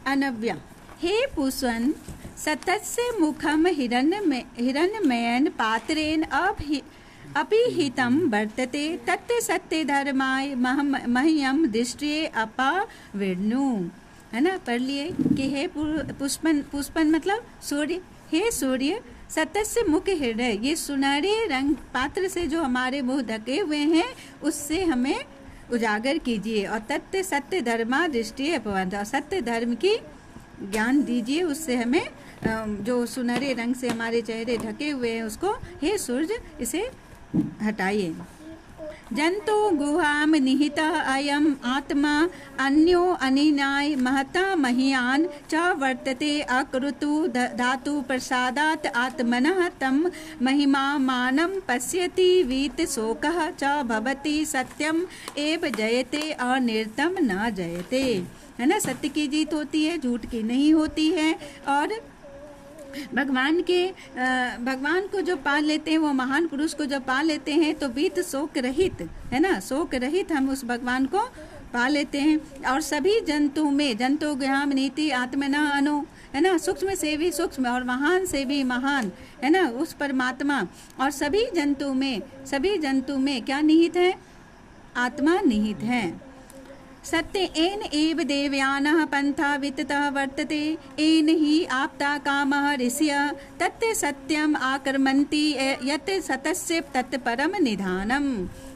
अनव्या। हे पुष्पन् सतस्य मुखम हिरण्मयेन पात्रेण अपिहितं वर्तते तत् सत्यधर्माय मह्यम दृष्टिये अपावृणु। है ना, पढ़ लिए कि हे पुष्पन मतलब सूर्य, हे सूर्य सतस्य मुख हृदय, ये सुनहरे रंग पात्र से जो हमारे मुंह ढके हुए हैं उससे हमें उजागर कीजिए, और तत्व सत्य धर्मा दृष्टि अपवंत, और सत्य धर्म की ज्ञान दीजिए, उससे हमें जो सुनहरे रंग से हमारे चेहरे ढके हुए हैं उसको हे सूर्य इसे हटाइए। जंतु गुहाम निहितः अयम आत्मा अन्यो अनिनाय महता महीयान च वर्तते अकृतु धातु प्रसादात आत्मनः तम महिमा मानं पश्यति वीत शोकः च भवति सत्यम एव जयते अनिर्तम न जयते। है ना, सत्य की जीत होती है, झूठ की नहीं होती है। और भगवान को जो पा लेते हैं, वो महान पुरुष को जो पा लेते हैं तो बीत शोक रहित, है ना, शोक रहित हम उस भगवान को पा लेते हैं। और सभी जंतु में जंतु ज्ञान नीति आत्मना अनु, है ना, सूक्ष्म से भी सूक्ष्म और महान से भी महान, है ना, उस परमात्मा। और सभी जंतु में क्या निहित है? आत्मा निहित है। सत्य एन एव देवयानः पंथा विततः वर्तते एन ही आपता कामः ऋषियः तत् सत्यम आकर्मन्ति यत् सतस्य तत् परम निधानम।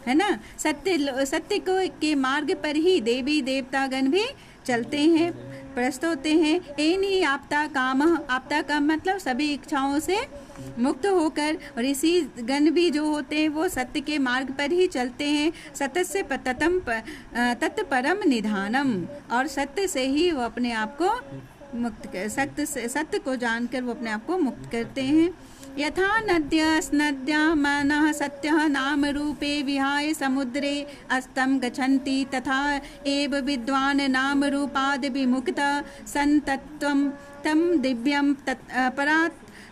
है ना, सत्य को के मार्ग पर ही देवी देवतागण भी चलते हैं, प्रस्तुत होते हैं। एन ही आपता कामः, आपता का मतलब सभी इच्छाओं से मुक्त होकर, ऋषि गण भी जो होते हैं वो सत्य के मार्ग पर ही चलते हैं। सत्य से तत्परम निधानम, और सत्य से ही वो अपने आप को मुक्त कर, सत्य को जानकर वो अपने आप को मुक्त करते हैं। यथा नद्य स्नद्या मनः सत्यः नाम रूपे विहाय समुद्रे अस्तं गच्छन्ति तथा एव विद्वान् नाम रूपाद् विमुक्तः सन् तत्त्वं तं दिव्यं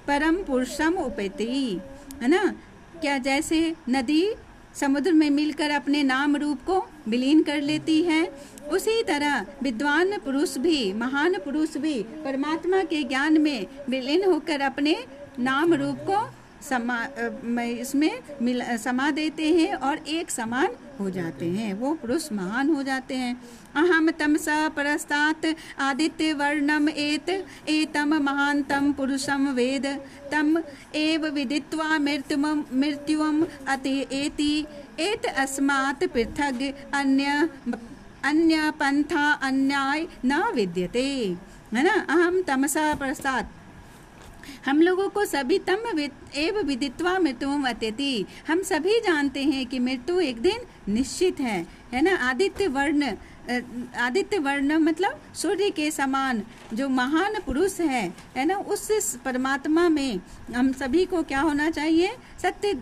परम पुरुषम उपैति। है ना, क्या जैसे नदी समुद्र में मिलकर अपने नाम रूप को विलीन कर लेती है, उसी तरह विद्वान पुरुष भी, महान पुरुष भी परमात्मा के ज्ञान में विलीन होकर अपने नाम रूप को समा देते हैं और एक समान हो जाते हैं, वो पुरुष महान हो जाते हैं। अहम तमसा परस्तात् आदित्य वर्णम एतम महानतम पुरुषम वेद तम एव विदित्वा मृत्युम अति एति एत अस्मात् पृथग अन्य पंथा अन्याय न विद्यते। है ना, अहम तमसा परस्तात्, हम लोगों को सभी तम एव विदित्वा मृत्युम अत्यति, हम सभी जानते हैं कि मृत्यु एक दिन निश्चित है ना। आदित्य वर्ण मतलब सूर्य के समान जो महान पुरुष है ना, उस परमात्मा में हम सभी को क्या होना चाहिए? सत्य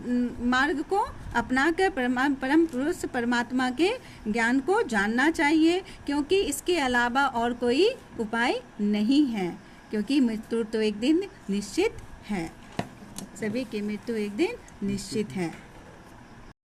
मार्ग को अपनाकर परम पुरुष परमात्मा के ज्ञान को जानना चाहिए, क्योंकि इसके अलावा और कोई उपाय नहीं है, क्योंकि मृत्यु तो एक दिन निश्चित है, सभी की मृत्यु एक दिन निश्चित है।